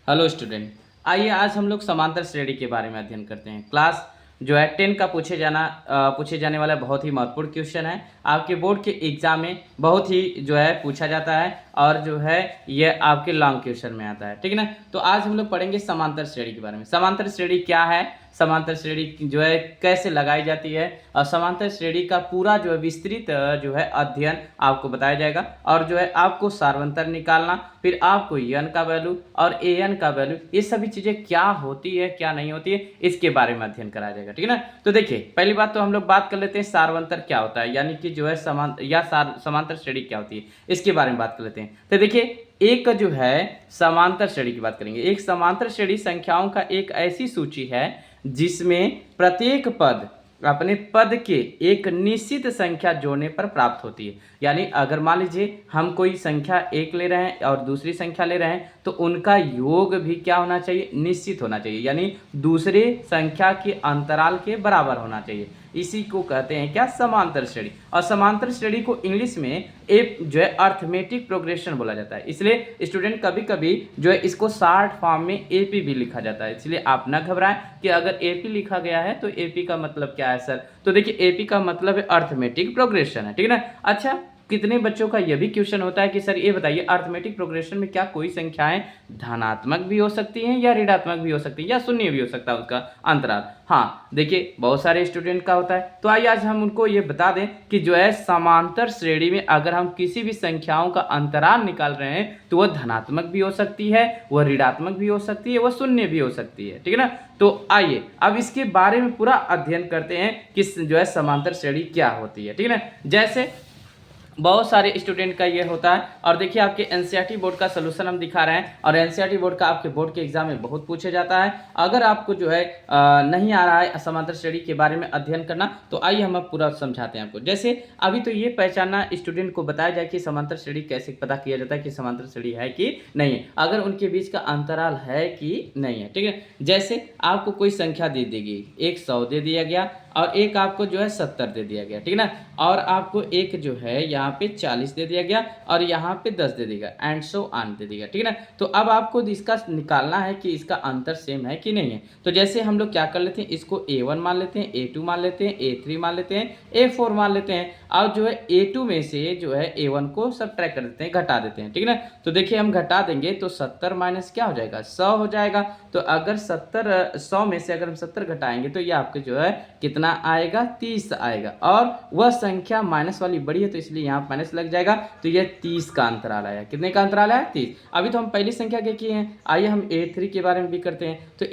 Hello student, आइए आज हम लोग समांतर श्रेणी के बारे में अध्ययन करते हैं। क्लास जो है 10 का पूछे जाने वाला बहुत ही महत्वपूर्ण क्वेश्चन है। आपके बोर्ड के एग्जाम में बहुत ही जो है पूछा जाता है और जो है ये आपके लॉन्ग क्वेश्चन में आता है, ठीक है ना। तो आज हम लोग पढ़ेंगे समांतर श्रेणी के बारे में। समांतर श्रेणी क्या है, समांतर श्रेणी जो है कैसे लगाई जाती है, और समांतर श्रेणी का पूरा जो है विस्तृत जो है अध्ययन आपको बताया जाएगा। और जो है आपको सार्वंतर निकालना, फिर आपको एन का वैल्यू और ए एन का वैल्यू, ये सभी चीजें क्या होती है क्या नहीं होती है इसके बारे में अध्ययन कराया जाएगा, ठीक है ना। तो देखिए पहली बात तो हम लोग बात कर लेते हैं सार्वंतर क्या होता है, यानी कि जो है समांतर श्रेणी क्या होती है इसके बारे में बात कर लेते हैं। तो देखिए एक जो है समांतर श्रेणी की बात करेंगे। एक समांतर श्रेणी संख्याओं का एक ऐसी सूची है जिसमें प्रत्येक पद अपने पद के एक निश्चित संख्या जोड़ने पर प्राप्त होती है। यानी अगर मान लीजिए हम कोई संख्या एक ले रहे हैं और दूसरी संख्या ले रहे हैं तो उनका योग भी क्या होना चाहिए, निश्चित होना चाहिए, यानी दूसरे संख्या के अंतराल के बराबर होना चाहिए। इसी को कहते हैं क्या, समांतर श्रेणी। और समांतर श्रेणी को इंग्लिश में एक जो है अर्थमेटिक प्रोग्रेशन बोला जाता है। इसलिए स्टूडेंट कभी कभी जो है इसको शॉर्ट फॉर्म में एपी भी लिखा जाता है। इसलिए आप ना घबराएं कि अगर एपी लिखा गया है तो एपी का मतलब क्या है सर। तो देखिए एपी का मतलब है अर्थमेटिक प्रोग्रेशन है, ठीक है ना। अच्छा, कितने बच्चों का यह भी क्वेश्चन होता है कि सर ये बताइए अर्थमेटिक प्रोग्रेशन में क्या कोई संख्याएं धनात्मक भी हो सकती हैं या ऋणात्मक भी हो सकती है या शून्य भी हो सकता है उसका अंतराल। हाँ देखिए बहुत सारे स्टूडेंट का होता है। तो आइए आज हम उनको ये बता दें कि जो है समांतर श्रेणी में अगर हम किसी भी संख्याओं का अंतराल निकाल रहे हैं तो वह धनात्मक भी हो सकती है, वह ऋणात्मक भी हो सकती है, वह शून्य भी हो सकती है, ठीक है ना। तो आइए अब इसके बारे में पूरा अध्ययन करते हैं कि जो है समांतर श्रेणी क्या होती है, ठीक है ना। जैसे बहुत सारे स्टूडेंट का ये होता है, और देखिए आपके एनसीईआरटी बोर्ड का सोल्यूशन हम दिखा रहे हैं, और एनसीईआरटी बोर्ड का आपके बोर्ड के एग्जाम में बहुत पूछे जाता है। अगर आपको जो है नहीं आ रहा है समांतर श्रेणी के बारे में अध्ययन करना, तो आइए हम अब पूरा समझाते हैं आपको। जैसे अभी तो ये पहचानना स्टूडेंट को बताया जाए कि समांतर श्रेणी कैसे पता किया जाता है कि समांतर श्रेणी है कि नहीं है, अगर उनके बीच का अंतराल है कि नहीं है, ठीक है। जैसे आपको कोई संख्या दे देगी, एक 100 दे दिया गया और एक आपको जो है 70 दे दिया गया, ठीक है ना। और आपको एक जो है यहाँ पे 40 दे दिया गया और यहाँ पे 10 दे देगा, एंड सो ऑन दे देगा, ठीक है ना। तो अब आपको इसका निकालना है कि इसका अंतर सेम है कि नहीं है। तो जैसे हम लोग क्या कर लेते हैं, इसको A1 मान लेते हैं, A2 मान लेते हैं, A3 मान लेते हैं, A4 मान लेते हैं, और जो है A2 में से जो है A1 को सब्ट्रैक्ट कर देते हैं, घटा देते हैं, ठीक है ना। तो देखिए हम घटा देंगे तो 70 माइनस क्या हो जाएगा, 100 हो जाएगा। तो अगर 100 में से अगर हम 70 घटाएंगे तो ये आपके जो है कितना आएगा, 30 आएगा। और वह संख्या माइनस वाली बड़ी है तो इसलिए यहाँ माइनस लग जाएगा। तो ये 30 का अंतराल आया। कितने का अंतराल आया, 30। अभी तो हम पहली संख्या के किए हैं, आइए हम A3 के बारे में भी करते हैं। तो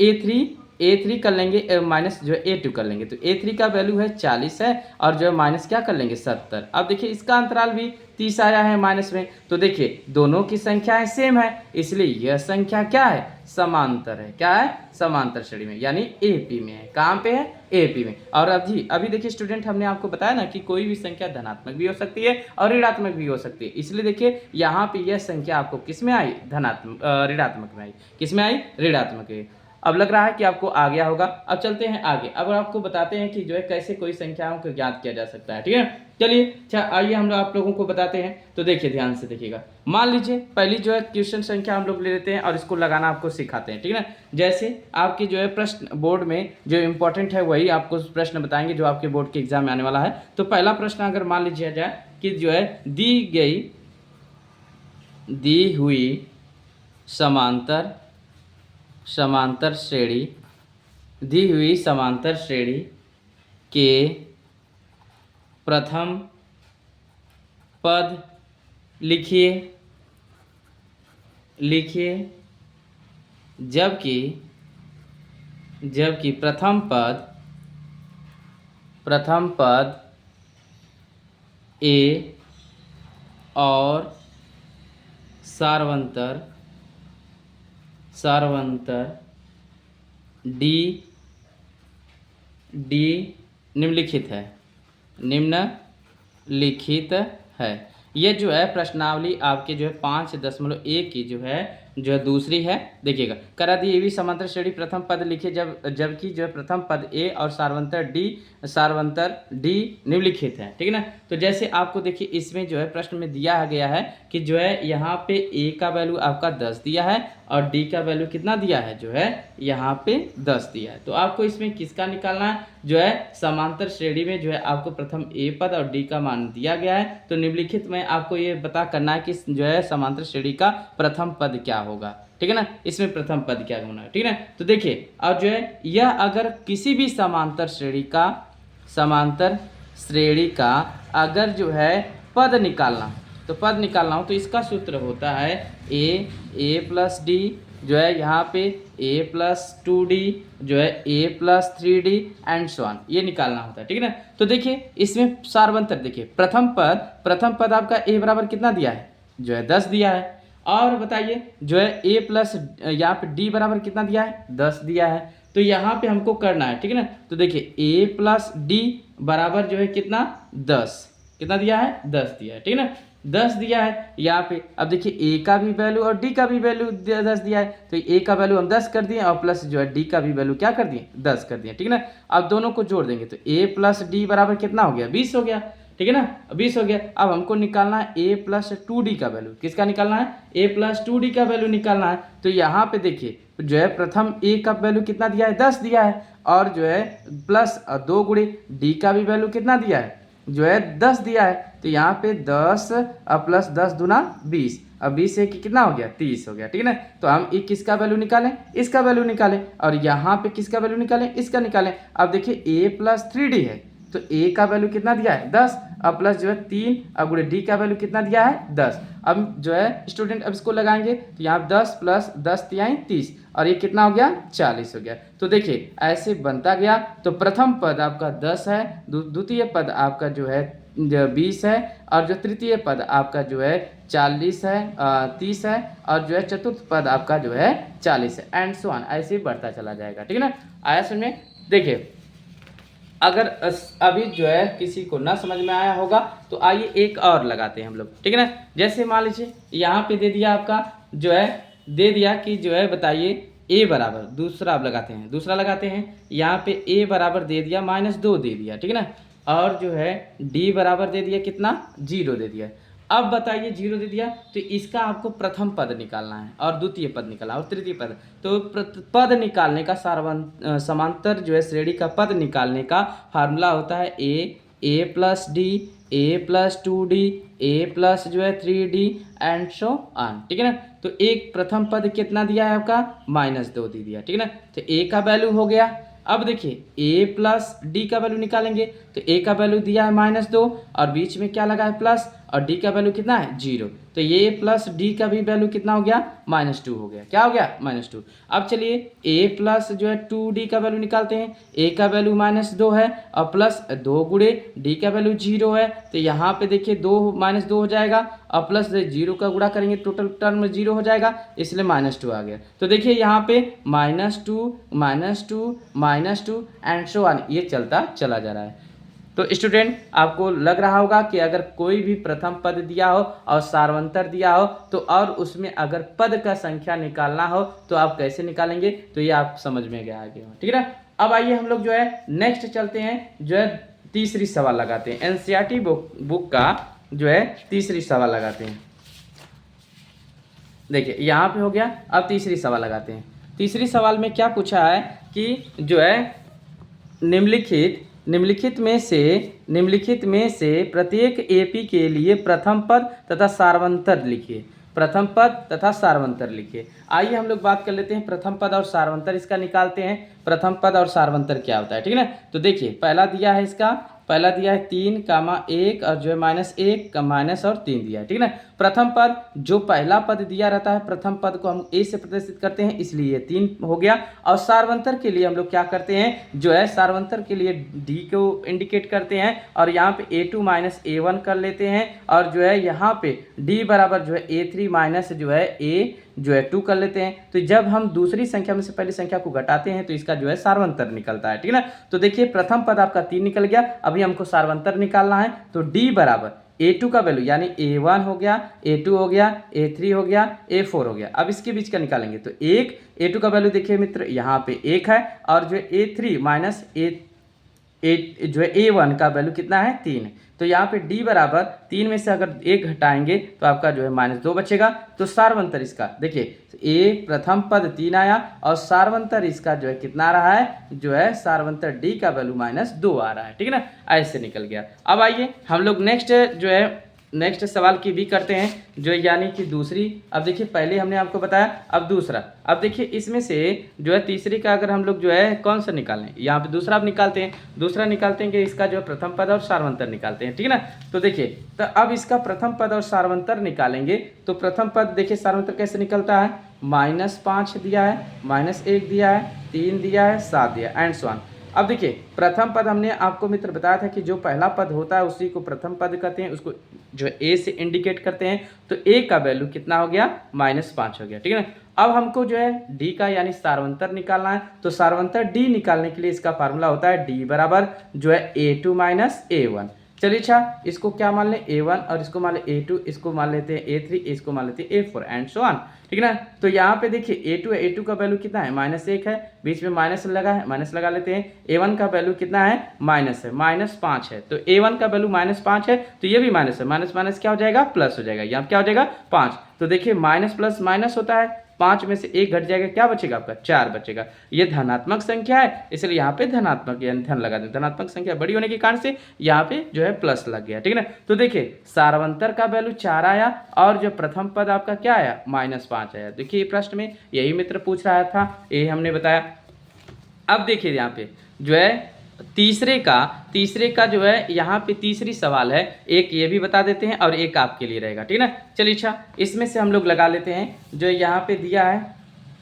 A3 कर लेंगे, माइनस जो है A2 कर लेंगे। तो A3 का वैल्यू है 40 है और जो है माइनस क्या कर लेंगे, 70। अब देखिए इसका अंतराल भी 30 आया है माइनस में। तो देखिए दोनों की संख्याएं सेम है, इसलिए यह संख्या क्या है, समांतर है। क्या है, समांतर श्रेणी में, यानी एपी में है। कहाँ पे है, एपी में। और अभी देखिए स्टूडेंट हमने आपको बताया ना कि कोई भी संख्या धनात्मक भी हो सकती है और ऋणात्मक भी हो सकती है। इसलिए देखिए यहाँ पे यह संख्या आपको किस में आई, ऋणात्मक में आई। किस में आई, ऋणात्मक में। अब लग रहा है कि आपको आ गया होगा। अब चलते हैं आगे। अब आपको बताते हैं कि जो है कैसे कोई संख्याओं को ज्ञात किया जा सकता है, ठीक है। चलिए अच्छा आइए हम लोग आप लोगों को बताते हैं। तो देखिए ध्यान से देखिएगा। मान लीजिए पहली जो है क्वेश्चन संख्या हम लोग ले लेते हैं और इसको लगाना आपको सिखाते हैं, ठीक है ना। जैसे आपके जो है प्रश्न बोर्ड में जो इंपॉर्टेंट है वही आपको प्रश्न बताएंगे जो आपके बोर्ड के एग्जाम में आने वाला है। तो पहला प्रश्न अगर मान लीजिए जाए कि जो है दी हुई समांतर श्रेणी, दी हुई समांतर श्रेणी के प्रथम पद लिखिए जबकि प्रथम पद ए और सार्वंतर डी निम्नलिखित है। यह जो है प्रश्नावली आपके जो है 5.1 की जो है जो है दूसरी है, देखिएगा करा दी ए बी समांतर श्रेणी प्रथम पद लिखे जबकि जो है प्रथम पद ए और सारवंतर डी निम्नलिखित है, ठीक है ना। तो जैसे आपको देखिए इसमें जो है प्रश्न में दिया गया है कि जो है यहाँ पे ए का वैल्यू आपका 10 दिया है और डी का वैल्यू कितना दिया है, जो है यहाँ पे 10 दिया है। तो आपको इसमें किसका निकालना है, जो है समांतर श्रेणी में जो है आपको प्रथम ए पद और डी का मान दिया गया है, तो निम्नलिखित में आपको ये पता करना है कि जो है समांतर श्रेणी का प्रथम पद क्या होगा, ठीक है ना, इसमें प्रथम पद क्या होना है, ठीक है ना। तो देखिए और जो है यह अगर किसी भी समांतर श्रेणी का अगर जो है पद निकालना, तो पद निकालना हो तो इसका सूत्र होता है ए प्लस डी, जो है यहाँ पे a प्लस 2d, जो है a plus 3d and so on, ये निकालना होता है, ठीक है ना। तो देखिए इसमें सारवंतर देखिए प्रथम पद आपका a बराबर कितना दिया है, जो है 10 दिया है, और बताइए जो है a प्लस यहाँ पे d बराबर कितना दिया है, 10 दिया है। तो यहाँ पे हमको करना है, ठीक है ना। तो देखिए a प्लस डी बराबर जो है कितना 10, कितना दिया है 10 दिया है, ठीक है ना, 10 दिया है यहाँ पे। अब देखिए a का भी वैल्यू और d का भी वैल्यू 10 दिया है, तो a का वैल्यू हम 10 कर दिए और प्लस जो है d का भी वैल्यू क्या कर दिए 10 कर दिए, ठीक है ना। अब दोनों को जोड़ देंगे तो a प्लस डी बराबर कितना हो गया 20 हो गया, ठीक है ना, 20 हो गया। अब हमको निकालना है a प्लस 2d का वैल्यू, किसका निकालना है, a प्लस 2d का वैल्यू निकालना है। तो यहाँ पे देखिए जो है प्रथम a का वैल्यू कितना दिया है 10 दिया है, और जो है प्लस 2 गुणे d का भी वैल्यू कितना दिया है, जो है 10 दिया है। तो यहाँ पे 10 प्लस 10 दूना 20, अब 20 से कितना हो गया 30 हो गया, ठीक है ना। तो हम किसका वैल्यू निकालें, इसका वैल्यू निकालें, और यहाँ पे किसका वैल्यू निकालें, इसका निकालें। अब देखिए a प्लस 3d है, तो a का वैल्यू कितना दिया है 10, अब प्लस जो है 3, अब गुणे d का वैल्यू कितना दिया है 10। अब जो है स्टूडेंट अब इसको लगाएंगे तो यहाँ 10 प्लस 10 तिहाई 30, और ये कितना हो गया 40 हो गया। तो देखिए ऐसे बनता गया। तो प्रथम पद आपका 10 है, द्वितीय पद आपका जो है 20 है, और जो तृतीय पद आपका जो है 40 है 30 है, और जो है चतुर्थ पद आपका जो है 40 है, एंड सो ऑन, ऐसे ही बढ़ता चला जाएगा, ठीक है ना। आया समझ में। देखिए अगर अभी जो है किसी को ना समझ में आया होगा तो आइए एक और लगाते हैं हम लोग, ठीक है ना। जैसे मान लीजिए यहाँ पे दे दिया आपका जो है दे दिया कि जो है बताइए a बराबर, दूसरा आप लगाते हैं यहाँ पे a बराबर दे दिया -2 दे दिया, ठीक है ना, और जो है d बराबर दे दिया कितना 0 दे दिया। अब बताइए 0 दे दिया तो इसका आपको प्रथम पद निकालना है और द्वितीय पद निकालना और तृतीय पद। तो पद निकालने का समांतर जो है श्रेणी का पद निकालने का फार्मूला होता है a plus D, a plus 2d, a plus जो है 3d एंड सो ऑन, ठीक है ना। तो एक प्रथम पद कितना दिया है आपका -2 दे दिया, ठीक है ना। तो a का वैल्यू हो गया। अब देखिए a प्लस डी का वैल्यू निकालेंगे तो a का वैल्यू दिया है -2 और बीच में क्या लगा है प्लस, और d का वैल्यू कितना है 0, तो ये प्लस d का भी वैल्यू कितना हो गया -2 हो गया, क्या हो गया -2। अब चलिए a प्लस जो है 2d का वैल्यू निकालते हैं, a का वैल्यू -2 है और प्लस 2 गुणे d का वैल्यू 0 है, तो यहाँ पे देखिए 2 -2 हो जाएगा और प्लस 0 का गुणा करेंगे टोटल टर्म में 0 हो जाएगा, इसलिए -2 आ गया। तो देखिए यहाँ पे -2 एंड सो ऑन, ये चलता चला जा रहा है। तो स्टूडेंट आपको लग रहा होगा कि अगर कोई भी प्रथम पद दिया हो और सारवंतर दिया हो तो और उसमें अगर पद का संख्या निकालना हो तो आप कैसे निकालेंगे, तो ये आप समझ में गया आगे, ठीक है ना। अब आइए हम लोग जो है नेक्स्ट चलते हैं, जो है तीसरी सवाल लगाते हैं। एनसीईआरटी बुक का जो है तीसरी सवाल लगाते हैं। देखिए यहाँ पे हो गया, अब तीसरी सवाल लगाते हैं। तीसरी सवाल में क्या पूछा है कि जो है निम्नलिखित में से प्रत्येक एपी के लिए प्रथम पद तथा सारवंतर लिखिए। प्रथम पद तथा सारवंतर लिखिए। आइए हम लोग बात कर लेते हैं प्रथम पद और सारवंतर, इसका निकालते हैं प्रथम पद और सारवंतर क्या होता है, ठीक है ना। तो देखिए पहला दिया है 3, 1 और जो है -1 का माइनस और 3 दिया है, ठीक है ना। प्रथम पद जो पहला पद दिया रहता है प्रथम पद को हम a से प्रदर्शित करते हैं, इसलिए 3 हो गया। और सारवंतर के लिए हम लोग क्या करते हैं, जो है सारवंतर के लिए d को इंडिकेट करते हैं और यहाँ पे a2 - a1 कर लेते हैं, और जो है यहाँ पे d बराबर जो है a3 माइनस जो है a2 कर लेते हैं। तो जब हम दूसरी संख्या में से पहली संख्या को घटाते हैं तो इसका जो है सारवंतर निकलता है, ठीक है ना। तो देखिए प्रथम पद आपका 3 निकल गया, अभी हमको सारवंतर निकालना है। तो d बराबर A2 का वैल्यू यानी A1 हो गया, A2 हो गया, A3 हो गया, A4 हो गया। अब इसके बीच का निकालेंगे तो एक A2 का वैल्यू देखिए मित्र यहाँ पे 1 है और जो A3 माइनस जो है A1 का वैल्यू कितना है 3 है। तो यहाँ पे D बराबर 3 में से अगर 1 घटाएंगे तो आपका जो है -2 बचेगा। तो सारवंतर इसका देखिए A प्रथम पद 3 आया और सारवंतर इसका जो है कितना आ रहा है, जो है सारवंतर D का वैल्यू -2 आ रहा है, ठीक है ना, ऐसे निकल गया। अब आइए हम लोग नेक्स्ट सवाल की भी करते हैं, जो यानी कि दूसरी। अब देखिए पहले हमने आपको बताया, अब दूसरा। अब देखिए इसमें से जो है तीसरी का अगर हम लोग जो है कौन सा निकालें, यहाँ पे दूसरा अब निकालते हैं। दूसरा निकालते हैं कि इसका जो है प्रथम पद और सारवंतर निकालते हैं, ठीक है ना। तो देखिए तो अब इसका प्रथम पद और सारवंतर निकालेंगे तो प्रथम पद देखिए सारवंतर कैसे निकलता है, -5 दिया है, -1 दिया है, 3 दिया है, 7 दिया एंड सो ऑन। अब देखिए प्रथम पद हमने आपको मित्र बताया था कि जो पहला पद होता है उसी को प्रथम पद कहते हैं, उसको जो है ए से इंडिकेट करते हैं। तो ए का वैल्यू कितना हो गया, -5 हो गया, ठीक है ना। अब हमको जो है डी का यानी सारवंतर निकालना है। तो सारवंतर डी निकालने के लिए इसका फार्मूला होता है डी बराबर जो है A2 माइनस A1। चलिए अच्छा इसको क्या मान लें A1 और इसको मान लें A2, इसको मान लेते हैं A3, इसको मान लेते हैं A4 एंड सो ऑन, ठीक है ना। तो यहाँ पे देखिए A2 का वैल्यू कितना है, -1 है, बीच में माइनस लगा है, माइनस लगा लेते हैं। A1 का वैल्यू कितना है, माइनस है, -5 है। तो A1 का वैल्यू -5 है तो ये भी माइनस है, माइनस माइनस क्या हो जाएगा, प्लस हो जाएगा। यहाँ क्या हो जाएगा 5। तो देखिए माइनस प्लस माइनस होता है, 5 में से 1 घट जाएगा, क्या बचेगा आपका 4 बचेगा। ये धनात्मक संख्या है इसलिए यहाँ पे धनात्मक यानी धन लगा दें। धनात्मक संख्या बड़ी होने के कारण से यहाँ पे जो है प्लस लग गया, ठीक है ना। तो देखिए सारवंतर का वैल्यू 4 आया और जो प्रथम पद आपका क्या आया, -5 आया। देखिए प्रश्न में यही मित्र पूछ रहा था, यही हमने बताया। अब देखिए यहाँ पे जो है तीसरे का जो है यहाँ पे तीसरी सवाल है, एक ये भी बता देते हैं और एक आपके लिए रहेगा, ठीक है ना। चलिए अच्छा इसमें से हम लोग लगा लेते हैं। जो यहाँ पे दिया है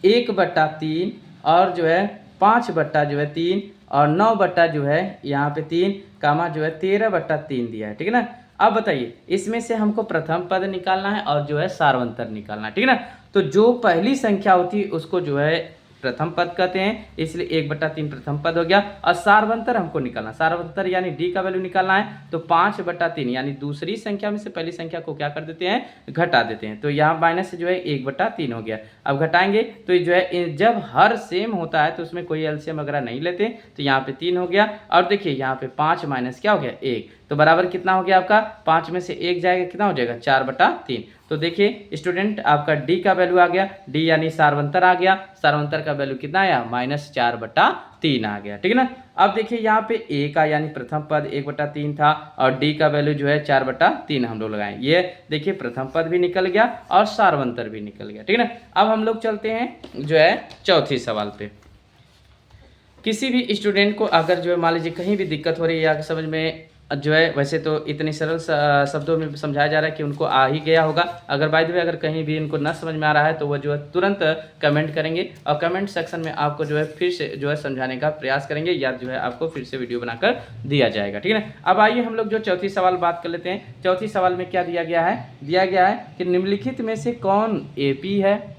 1/3 और जो है 5/3 और 9 जो है यहाँ पे 3 कामा जो है 13/3 दिया है, ठीक है ना। अब बताइए इसमें से हमको प्रथम पद निकालना है और जो है सारवंतर निकालना है, ठीक है ना। तो जो पहली संख्या होती है उसको जो है प्रथम पद कहते हैं, इसलिए 1/3 प्रथम पद हो गया। और सारवंतर हमको निकालना, सारवंतर यानी डी का वैल्यू निकालना है। तो 5/3 यानी दूसरी संख्या में से पहली संख्या को क्या कर देते हैं, घटा देते हैं। तो यहाँ माइनस जो है 1/3 हो गया। अब घटाएंगे तो जो है जब हर सेम होता है तो उसमें कोई एलसीएम वगैरह नहीं लेते, तो यहाँ पे 3 हो गया। और देखिए यहाँ पे 5 माइनस क्या हो गया 1, तो बराबर कितना हो गया आपका, 5 में से 1 जाएगा कितना हो जाएगा 4/3। तो देखिए स्टूडेंट आपका डी का वैल्यू आ गया, डी यानी सारवंतर आ गया। सारवंतर का वैल्यू कितना आया, -4/3 आ गया, ठीक है ना। अब देखिए यहाँ पे ए का यानी प्रथम पद 1/3 था और डी का वैल्यू जो है 4/3 हम लोग लगाएं। ये देखिए प्रथम पद भी निकल गया और सारवंतर भी निकल गया, ठीक है ना। अब हम लोग चलते हैं जो है चौथी सवाल पे। किसी भी स्टूडेंट को अगर जो है मान लीजिए कहीं भी दिक्कत हो रही है या समझ में जो है, वैसे तो इतनी सरल शब्दों में समझाया जा रहा है कि उनको आ ही गया होगा। अगर बाय द वे अगर कहीं भी इनको ना समझ में आ रहा है तो वो जो है तुरंत कमेंट करेंगे और कमेंट सेक्शन में आपको जो है फिर से जो है समझाने का प्रयास करेंगे या जो है आपको फिर से वीडियो बनाकर दिया जाएगा, ठीक है ना। अब आइए हम लोग जो चौथी सवाल बात कर लेते हैं। चौथी सवाल में क्या दिया गया है, दिया गया है कि निम्नलिखित में से कौन AP है,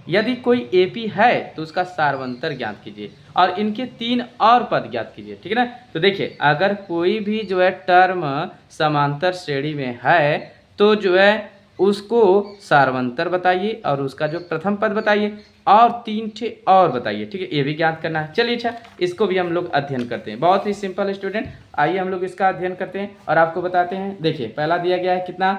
यदि कोई AP है तो उसका सारवंतर ज्ञात कीजिए और इनके 3 और पद ज्ञात कीजिए, ठीक है ना। तो देखिए अगर कोई भी जो है टर्म समांतर श्रेणी में है तो जो है उसको सारवंतर बताइए और उसका जो प्रथम पद बताइए और 3 ठे और बताइए, ठीक है, ये भी ज्ञात करना है। चलिए अच्छा इसको भी हम लोग अध्ययन करते हैं। बहुत ही सिंपल स्टूडेंट, आइए हम लोग इसका अध्ययन करते हैं और आपको बताते हैं। देखिए पहला दिया गया है कितना,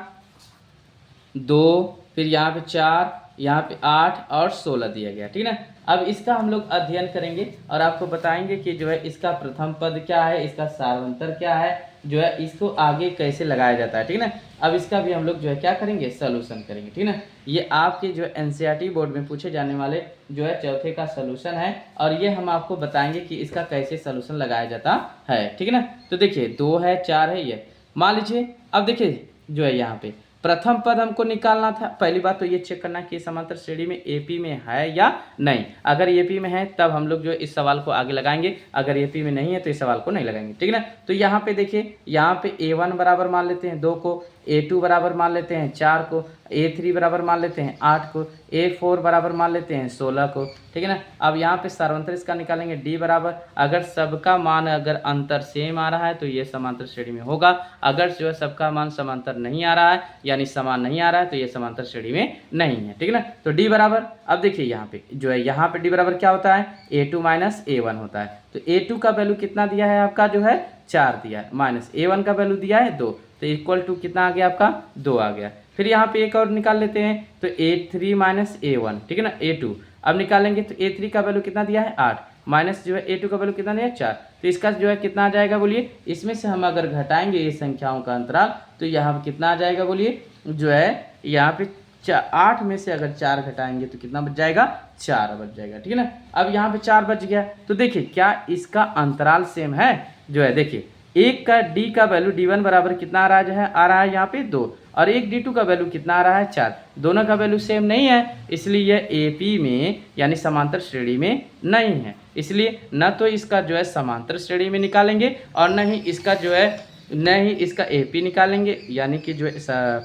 2, फिर यहाँ पे 4, यहाँ पे 8 और 16 दिया गया, ठीक है ना। अब इसका हम लोग अध्ययन करेंगे और आपको बताएंगे कि जो है इसका प्रथम पद क्या है, इसका सारवंतर क्या है, जो है इसको आगे कैसे लगाया जाता है, ठीक है ना। अब इसका भी हम लोग जो है क्या करेंगे, सॉल्यूशन करेंगे, ठीक है ना। ये आपके जो NCERT बोर्ड में पूछे जाने वाले जो है चौथे का सॉल्यूशन है और ये हम आपको बताएंगे कि इसका कैसे सॉल्यूशन लगाया जाता है, ठीक है ना। तो देखिए 2 है, 4 है, ये मान लीजिए। अब देखिए जो है यहाँ पे प्रथम पद हमको निकालना था। पहली बात तो ये चेक करना कि समांतर श्रेणी में AP में है या नहीं। अगर AP में है तब हम लोग जो इस सवाल को आगे लगाएंगे, अगर AP में नहीं है तो इस सवाल को नहीं लगाएंगे, ठीक है ना। तो यहाँ पे देखिए यहाँ पे A1 बराबर मान लेते हैं 2 को, A2 बराबर मान लेते हैं 4 को, A3 बराबर मान लेते हैं 8 को, A4 बराबर मान लेते हैं 16 को, ठीक है ना। अब यहाँ पे सार्वंतर इसका निकालेंगे D बराबर, अगर सबका मान अगर अंतर सेम आ रहा है तो ये समांतर श्रेणी में होगा, अगर जो है सबका मान समांतर नहीं आ रहा है यानी समान नहीं आ रहा है तो ये समांतर श्रेणी में नहीं है, ठीक है ना। तो D बराबर, अब देखिए यहाँ पे जो है यहाँ पे D बराबर क्या होता है, A2 माइनस A1 होता है। तो A2 का वैल्यू कितना दिया है आपका जो है 4 दिया है, माइनस A1 का वैल्यू दिया है 2, तो इक्वल टू कितना आ गया आपका 2 आ गया। फिर यहाँ पे एक और निकाल लेते हैं, तो A3 माइनस A1, ठीक है ना, A2 अब निकालेंगे तो A3 का वैल्यू कितना दिया है 8, माइनस जो है A2 का वैल्यू कितना दिया है 4, तो इसका जो है कितना आ जाएगा बोलिए, इसमें से हम अगर घटाएंगे ये संख्याओं का अंतराल तो यहाँ पे कितना आ जाएगा बोलिए, जो है यहाँ पे 8 में से अगर 4 घटाएंगे तो कितना बच जाएगा, 4 बच जाएगा, ठीक है ना। अब यहाँ पे 4 बच गया, तो देखिए क्या इसका अंतराल सेम है, जो है देखिए एक का D का वैल्यू D1 बराबर कितना आ रहा है यहाँ पे 2, और एक D2 का वैल्यू कितना आ रहा है 4, दोनों का वैल्यू सेम नहीं है, इसलिए यह AP में यानी समांतर श्रेणी में नहीं है। इसलिए न तो इसका जो है समांतर श्रेणी में निकालेंगे और न ही इसका AP निकालेंगे यानी कि जो है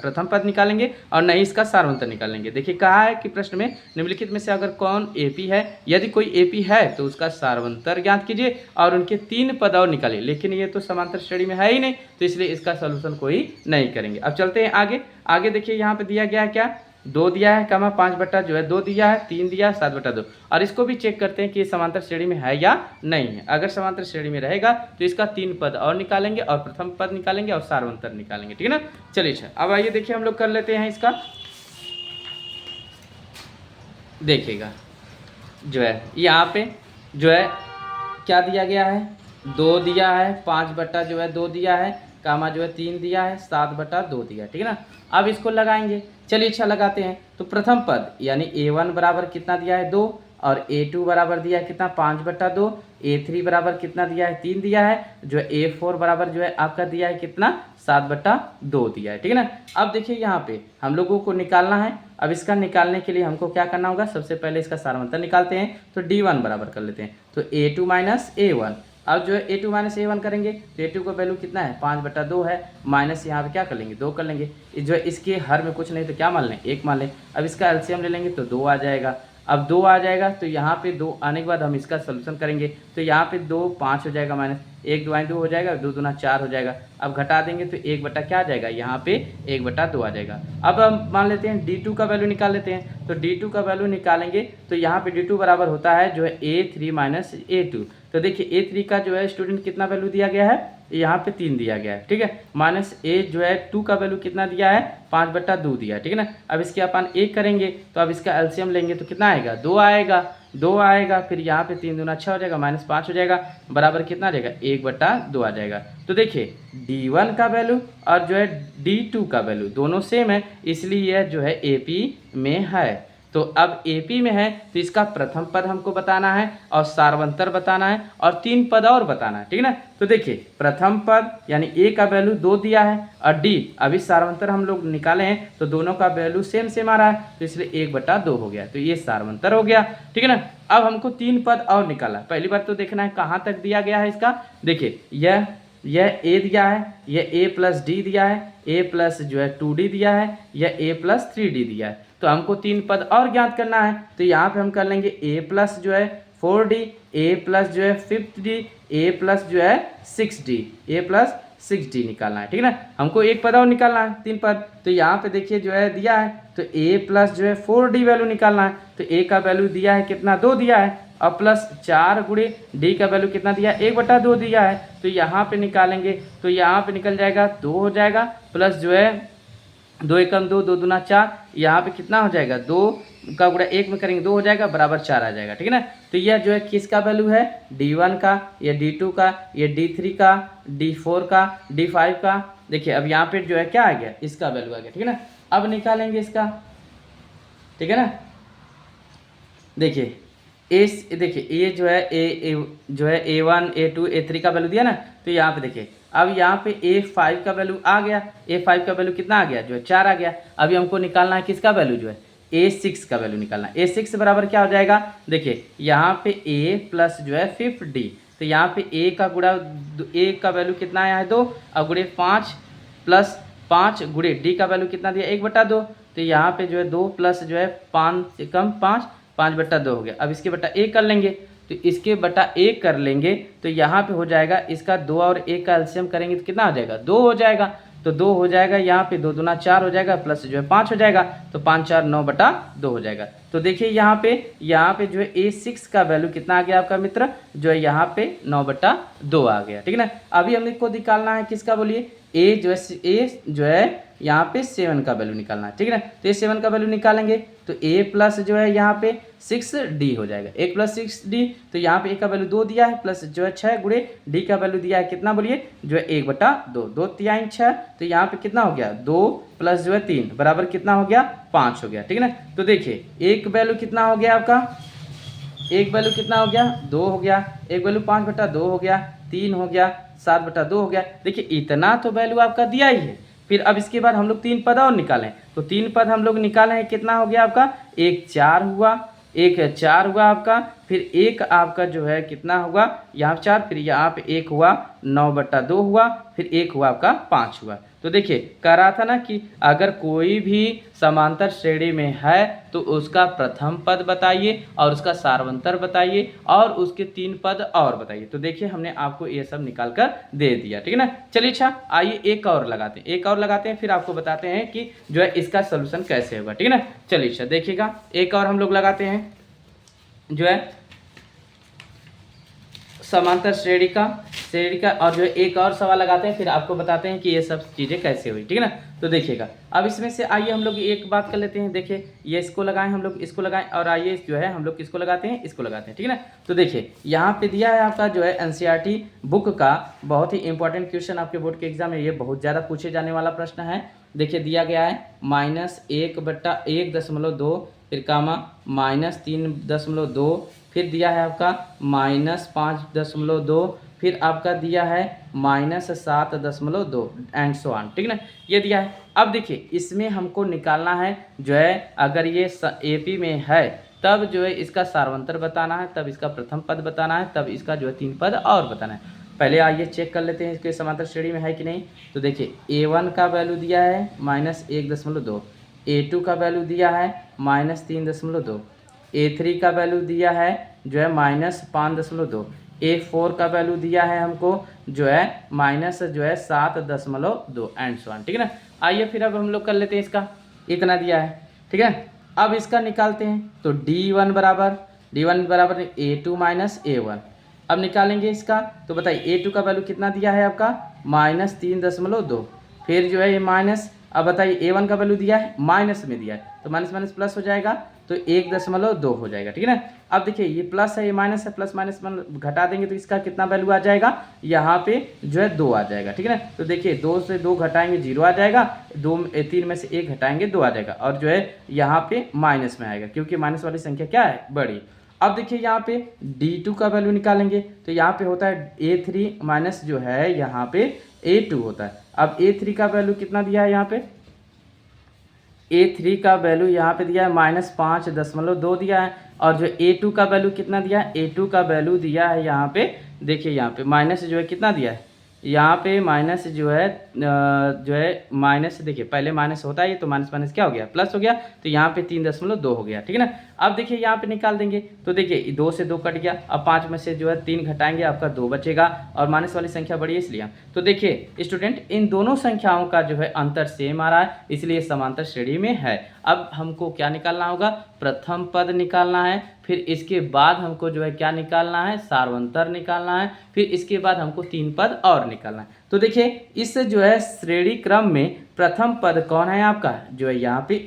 प्रथम पद निकालेंगे, और नहीं इसका सार्वंतर निकालेंगे। देखिए कहा है कि प्रश्न में निम्नलिखित में से अगर कौन AP है, यदि कोई AP है तो उसका सार्वंतर ज्ञात कीजिए और उनके 3 पद और निकालिए, लेकिन ये तो समांतर श्रेणी में है ही नहीं तो इसलिए इसका सोल्यूशन कोई नहीं करेंगे। अब चलते हैं आगे देखिए यहाँ पे दिया गया है क्या, 2 दिया है, 5 बट्टा जो है 2 दिया है, 3 दिया है, 7 बट्टा 2, और इसको भी चेक करते हैं कि ये समांतर श्रेणी में है या नहीं है। अगर समांतर श्रेणी में रहेगा तो इसका 3 पद और निकालेंगे और प्रथम पद निकालेंगे और सार्वंतर निकालेंगे, ठीक है ना। चलिए अच्छा अब आइए देखिए हम लोग कर लेते हैं इसका, देखिएगा जो है यहाँ पे जो है क्या दिया गया है, 2 दिया है, 5 बट्टा जो है 2 दिया है, कामा जो है 3 दिया है, 7 बटा 2 दिया है, ठीक है ना। अब इसको लगाएंगे, चलिए अच्छा लगाते हैं। तो प्रथम पद यानी A1 बराबर कितना दिया है 2, और A2 बराबर दिया है कितना 5 बटा 2, A3 बराबर कितना दिया है 3 दिया है, जो है A4 बराबर जो है आपका दिया है कितना 7 बटा 2 दिया है, ठीक है ना। अब देखिए यहाँ पे हम लोगों को निकालना है, अब इसका निकालने के लिए हमको क्या करना होगा, सबसे पहले इसका सार्वंतर निकालते हैं, तो D1 बराबर कर लेते हैं, तो A2 माइनस A1, अब जो है A2 माइनस A1 करेंगे तो A2 का वैल्यू कितना है 5 बटा 2 है, माइनस यहाँ पे क्या कर लेंगे 2 कर लेंगे, जो है इसके हर में कुछ नहीं तो क्या मान लें 1 मान लें। अब इसका एलसीएम ले लेंगे तो 2 आ जाएगा, अब 2 आ जाएगा तो यहाँ पे 2 आने के बाद हम इसका सोल्यूशन करेंगे, तो यहाँ पे 2 5 हो जाएगा, माइनस 1 2 2 हो जाएगा, 2 दूना 4 हो जाएगा। अब घटा देंगे तो 1 बटा क्या आ जाएगा, यहाँ पे 1 बटा 2 आ जाएगा। अब हम मान लेते हैं D2 का वैल्यू निकाल लेते हैं, तो D2 का वैल्यू निकालेंगे तो यहाँ पे D2 बराबर होता है जो है A3 माइनस A2, तो देखिए A3 का जो है स्टूडेंट कितना वैल्यू दिया गया है, यहाँ पे 3 दिया गया है, ठीक है, माइनस A जो है 2 का वैल्यू कितना दिया है 5 बट्टा 2 दिया है, ठीक है ना। अब इसके अपन 1 करेंगे तो अब इसका एलसीएम लेंगे तो कितना आएगा 2 आएगा, फिर यहाँ पे 3 दूना 6 हो जाएगा, माइनस 5 हो जाएगा, बराबर कितना आ जाएगा 1 बट्टा 2 आ जाएगा। तो देखिए D1 का वैल्यू और जो है D2 का वैल्यू दोनों सेम है, इसलिए यह जो है AP में है। तो अब AP में है तो इसका प्रथम पद हमको बताना है और सार्वंतर बताना है और 3 पद और बताना है, ठीक है ना। तो देखिए प्रथम पद यानी A का वैल्यू 2 दिया है और D अभी सार्वंतर हम लोग निकाले हैं तो दोनों का वैल्यू सेम आ रहा है, तो इसलिए 1 बटा 2 हो गया, तो ये सार्वंतर हो गया, ठीक है ना। अब हमको 3 पद और निकाला, पहली बार तो देखना है कहाँ तक दिया गया है इसका, देखिए यह A दिया है, यह A प्लस D दिया है, A प्लस जो है 2D दिया है, यह A प्लस 3D दिया है, तो हमको 3 पद और ज्ञात करना है, तो यहाँ पे हम कर लेंगे A प्लस जो है 4D, A प्लस जो है 5D, A प्लस जो है 6D, A प्लस 6D निकालना है, ठीक है ना। हमको 1 पद और निकालना है 3 पद, तो यहाँ पे देखिए जो है दिया है तो A प्लस जो है 4D वैल्यू निकालना है, तो A का वैल्यू दिया है कितना 2 दिया है, और प्लस 4 गुणे D का वैल्यू कितना दिया है 1 बटा 2 दिया है, तो यहाँ पे निकालेंगे तो यहाँ पे निकल जाएगा 2 हो जाएगा, प्लस जो है 2 एकम 2, 2 दूना 4, यहाँ पे कितना हो जाएगा 2 का गुणा 1 में करेंगे 2 हो जाएगा, बराबर 4 आ जाएगा, ठीक है ना। तो यह जो है किसका वैल्यू है D1 का, या D2 का, या D3 का, D4 का, D5 का। देखिए अब यहाँ पे जो है क्या आ गया इसका वैल्यू आ गया, ठीक है ना। अब निकालेंगे इसका, ठीक है ना। देखिए देखिए ये जो है जो है A1 A2 A3 का वैल्यू दिया ना, तो यहाँ पे देखिए अब यहाँ पे A5 का वैल्यू आ गया, A5 का वैल्यू कितना आ गया जो है 4 आ गया। अभी हमको निकालना है किसका वैल्यू जो है A6 का वैल्यू निकालना है। A6 बराबर क्या हो जाएगा, देखिए यहाँ पे A प्लस जो है 5D, तो यहाँ पे A का गुणा A का वैल्यू कितना आया है 2 और गुणे 5 प्लस 5 गुणे डी का वैल्यू कितना दिया 1/2, तो यहाँ पे जो है 2 प्लस जो है 5 से कम 5, 5/2 हो गया। अब इसके बटा 1 कर लेंगे, तो इसके बटा 1 कर लेंगे तो यहाँ पे हो जाएगा इसका 2 और 1 का एलसीएम करेंगे तो कितना हो जाएगा 2 हो जाएगा। तो 2 हो जाएगा, यहाँ पे 2 दूना 4 हो जाएगा, प्लस जो है 5 हो जाएगा, तो 5 4 9/2 हो जाएगा। तो देखिए यहाँ पे जो है A6 का वैल्यू कितना आ गया आपका मित्र, जो है यहाँ पे 9/2 आ गया, ठीक है ना। अभी हमने को निकालना है किसका, बोलिए ए जो है यहाँ पे 7 का वैल्यू निकालना है, ठीक है ना। तो ये 7 का वैल्यू निकालेंगे तो a प्लस जो है यहाँ पे 6d हो जाएगा, 1 प्लस 6d, तो यहाँ पे a का वैल्यू 2 दिया है, प्लस जो है 6 गुणे d का वैल्यू दिया है कितना, बोलिए जो है 1/2, 2 3 6, तो यहाँ पे कितना हो गया 2 प्लस जो है 3 बराबर कितना हो गया 5 हो गया, ठीक है ना। तो देखिए एक वैल्यू कितना हो गया आपका, एक वैल्यू कितना हो गया 2 हो गया, एक वैल्यू 5/2 हो गया, 3 हो गया, 7/2 हो गया। देखिए इतना तो वैल्यू आपका दिया ही है। फिर अब इसके बाद हम लोग 3 पद और निकालें, तो 3 पद हम लोग निकाले हैं, कितना हो गया आपका, एक 4 हुआ, एक 4 हुआ आपका, फिर एक आपका जो है कितना हुआ यहाँ 4, फिर यहाँ पे 1 हुआ 9/2 हुआ, फिर 1 हुआ आपका 5 हुआ। तो देखिए कह रहा था ना कि अगर कोई भी समांतर श्रेणी में है तो उसका प्रथम पद बताइए और उसका सार्वंतर बताइए और उसके 3 पद और बताइए। तो देखिए हमने आपको ये सब निकाल कर दे दिया, ठीक है ना। चलिए अच्छा आइए एक और लगाते हैं, एक और लगाते हैं, फिर आपको बताते हैं कि जो है इसका सोल्यूशन कैसे होगा, ठीक है ना। चलिए अच्छा देखिएगा एक और हम लोग लगाते हैं जो है समांतर श्रेणी का और जो है एक और सवाल लगाते हैं, फिर आपको बताते हैं कि ये सब चीज़ें कैसे हुई, ठीक है ना। तो देखिएगा अब इसमें से आइए हम लोग एक बात कर लेते हैं, देखिए ये इसको लगाएं, हम लोग इसको लगाएं, और आइए जो है हम लोग किसको लगाते हैं, इसको लगाते हैं, ठीक है ना। तो देखिए यहाँ पे दिया है आपका जो है एनसीईआरटी बुक का बहुत ही इंपॉर्टेंट क्वेश्चन, आपके बोर्ड के एग्जाम में ये बहुत ज़्यादा पूछे जाने वाला प्रश्न है। देखिए दिया गया है -1/1.2, फिर कामा -3.2, फिर दिया है आपका -5.2, फिर आपका दिया है -7.2 एंड सो ऑन, ठीक है ना, ये दिया है। अब देखिए इसमें हमको निकालना है जो है अगर ये एपी में है तब जो है इसका सार्वंतर बताना है, तब इसका प्रथम पद बताना है, तब इसका जो है 3 पद और बताना है। पहले आइए चेक कर लेते हैं इसके समांतर श्रेणी में है कि नहीं। तो देखिए A1 का वैल्यू दिया है -1.2, A2 का वैल्यू दिया है -3.2, A3 का वैल्यू दिया है जो है -5.2, A4 का वैल्यू दिया है हमको जो है -7.2 एंड सो ऑन, ठीक है ना। आइए फिर अब हम लोग कर लेते हैं इसका, इतना दिया है, ठीक है। अब इसका निकालते हैं तो D1 बराबर A2 - A1। अब निकालेंगे इसका तो बताइए A2 का वैल्यू कितना दिया है आपका -3.2, फिर जो है ये माइनस, अब बताइए A1 का वैल्यू दिया है माइनस में दिया है, तो माइनस माइनस प्लस हो जाएगा, तो 1.2 हो जाएगा, ठीक है ना। अब देखिए ये प्लस है, ये माइनस है, प्लस माइनस घटा देंगे तो इसका कितना वैल्यू आ जाएगा, यहाँ पे जो है 2 आ जाएगा, ठीक है ना। तो देखिए 2 से 2 घटाएंगे 0 आ जाएगा, 3 में से 1 घटाएंगे 2 आ जाएगा, और जो है यहाँ पे माइनस में आएगा क्योंकि माइनस वाली संख्या क्या है बड़ी। अब देखिए यहाँ पे D2 का वैल्यू निकालेंगे तो यहाँ पे होता है A3 माइनस जो है यहाँ पे A2 होता है। अब A3 का वैल्यू कितना दिया है, यहाँ पे A3 का वैल्यू यहाँ पे दिया है -5.2 दिया है, और जो A2 का वैल्यू कितना दिया है, A2 का वैल्यू दिया है यहाँ पे, देखिए यहाँ पे माइनस जो है कितना दिया है, यहाँ पे माइनस जो है माइनस, देखिए पहले माइनस होता है तो माइनस माइनस क्या हो गया प्लस हो गया, तो यहाँ पे 3.2 हो गया, ठीक है ना। अब देखिए यहाँ पे निकाल देंगे तो देखिए 2 से 2 कट गया, अब 5 में से जो है 3 घटाएंगे आपका 2 बचेगा, और माइनस वाली संख्या बड़ी है इसलिए। तो देखिए स्टूडेंट इन दोनों संख्याओं का जो है अंतर सेम आ रहा है, इसलिए समांतर श्रेणी में है। अब हमको क्या निकालना होगा, प्रथम पद निकालना है, फिर इसके बाद हमको जो है क्या निकालना है, सार्वंतर निकालना है, फिर इसके बाद हमको 3 पद और निकालना है। तो देखिए इस जो है श्रेणी क्रम में प्रथम पद कौन है आपका, जो है यहाँ पे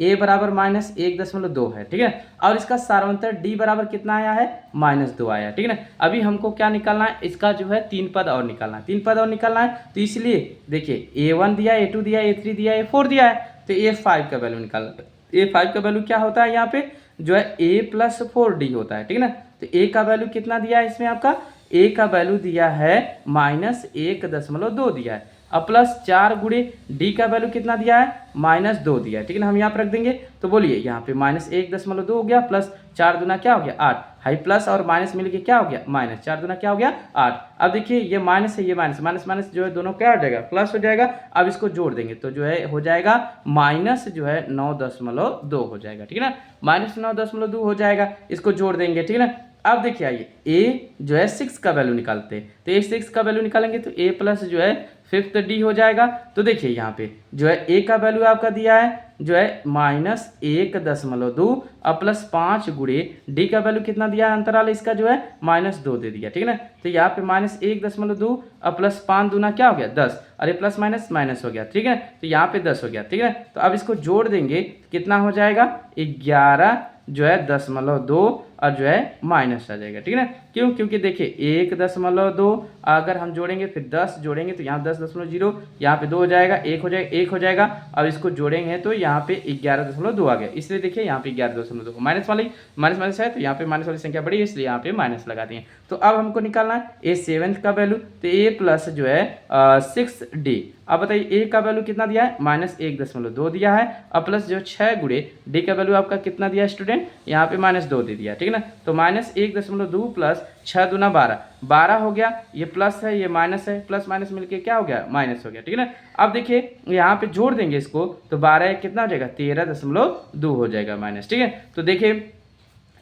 A बराबर -1.2 है, ठीक है। और इसका सार्वंतर D बराबर कितना आया है, -2 आया, ठीक है ना। अभी हमको क्या निकालना है, इसका जो है 3 पद और निकालना है, 3 पद और निकालना है, तो इसलिए देखिए A1 दिया, A2 दिया, A3 दिया, A4 दिया है, तो A5 का वैल्यू निकालना है। A5 का वैल्यू क्या होता है, यहाँ पे जो है A + 4D होता है, ठीक है ना। तो A का वैल्यू कितना दिया है इसमें आपका, A का वैल्यू दिया है -1.2 दिया है, अब प्लस 4 गुणे D का वैल्यू कितना दिया है, -2 दिया है, ठीक है ना। हम यहाँ पर रख देंगे तो बोलिए यहाँ पे -1.2 हो गया, प्लस 4 दूना क्या हो गया 8, हाई प्लस और माइनस मिलके क्या हो गया माइनस, 4 दूना क्या हो गया 8। अब देखिए ये माइनस है, ये माइनस, माइनस माइनस जो है दोनों क्या हो जाएगा प्लस हो जाएगा। अब इसको जोड़ देंगे तो जो है हो जाएगा माइनस जो है 9.2 हो जाएगा, ठीक है ना, माइनस 9.2 हो जाएगा, इसको जोड़ देंगे, ठीक है ना। अब देखिए आइए ए जो है 6 का वैल्यू निकालते हैं, तो ए 6 का वैल्यू निकालेंगे तो ए प्लस जो है फिफ्थ डी हो जाएगा। तो देखिए यहाँ पे जो है ए का वैल्यू आपका दिया है जो है -1.2 और प्लस 5 गुणे डी का वैल्यू कितना दिया है अंतराल इसका जो है -2 दे दिया, ठीक है ना। तो यहाँ पे -1.2 और प्लस 5 दूना क्या हो गया 10, अरे प्लस माइनस माइनस हो गया, ठीक है। तो यहाँ पे 10 हो गया, ठीक है। तो अब इसको जोड़ देंगे कितना हो जाएगा 11 जो है 0.2 और जो है माइनस आ जाएगा, ठीक है ना। क्यों, क्योंकि देखिए 1.2 अगर हम जोड़ेंगे फिर 10 जोड़ेंगे तो यहाँ 10.0 यहाँ पे 2 हो जाएगा, 1 हो जाएगा, 1 हो जाएगा। अब इसको जोड़ेंगे तो यहाँ पे 11.2 आ गया, इसलिए देखिए यहाँ पे 11.2 माइनस वाली माइनस माइनस है तो यहाँ पे माइनस वाली संख्या बड़ी है इसलिए यहाँ पे माइनस लगा दिए। तो अब हमको निकालना है ए 7 का वैल्यू, तो ए प्लस जो है 6d। अब बताइए ए का वैल्यू कितना दिया है -1.2 दिया है और प्लस जो 6 गुणे डी का वैल्यू आपका कितना दिया है स्टूडेंट, यहाँ पे -2 दे दिया, ठीक है ना। तो -1.2 प्लस 6 दूना 12, 12 हो गया, ये प्लस है ये माइनस है, प्लस माइनस मिलके क्या हो गया माइनस हो गया, ठीक है ना। अब देखिए यहाँ पे जोड़ देंगे इसको तो 12 कितना हो जाएगा 13.2 हो जाएगा माइनस, ठीक है। तो देखिए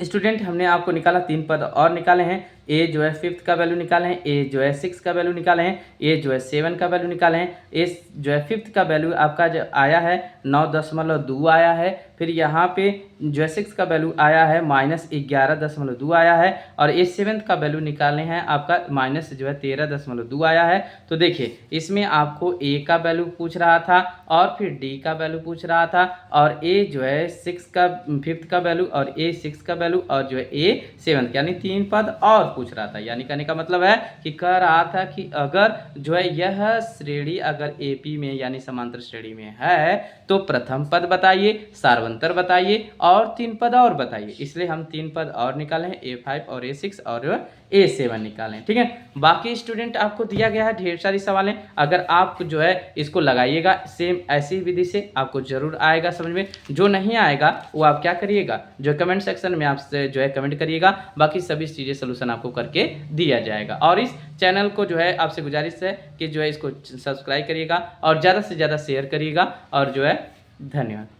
स्टूडेंट हमने आपको निकाला 3 पद और निकाले हैं, ए जो है 5th का वैल्यू निकाले हैं, ए जो है 6 का वैल्यू निकाले हैं, ए जो है 7 का वैल्यू निकाले हैं। ए जो है 5th का वैल्यू आपका जो आया है 9.2 आया है, फिर यहाँ पे जो है 6 का वैल्यू आया है -11.2 आया है और ए 7th का वैल्यू निकालने हैं आपका माइनस जो है 13.2 आया है। तो देखिए इसमें आपको ए का वैल्यू पूछ रहा था और फिर डी का वैल्यू पूछ रहा था और ए जो है 5th का वैल्यू और ए 6 का वैल्यू और जो है ए 7th यानी 3 पद और पूछ रहा था। यानी कहने का मतलब है कि कह रहा था कि अगर जो है यह श्रेणी अगर एपी में यानी समांतर श्रेणी में है तो प्रथम पद बताइए, सार्वंतर बताइए और 3 पद और बताइए। इसलिए हम 3 पद और निकाले हैं, A5 और A6 और A7 निकालें, ठीक है। बाकी स्टूडेंट आपको दिया गया है ढेर सारी सवालें, अगर आप जो है इसको लगाइएगा सेम ऐसी विधि से आपको जरूर आएगा समझ में। जो नहीं आएगा वो आप क्या करिएगा, जो कमेंट सेक्शन में आपसे जो है कमेंट करिएगा, बाकी सभी चीज़ें सोल्यूशन आपको करके दिया जाएगा। और इस चैनल को जो है आपसे गुजारिश है कि जो है इसको सब्सक्राइब करिएगा और ज़्यादा से ज़्यादा शेयर करिएगा और जो है धन्यवाद।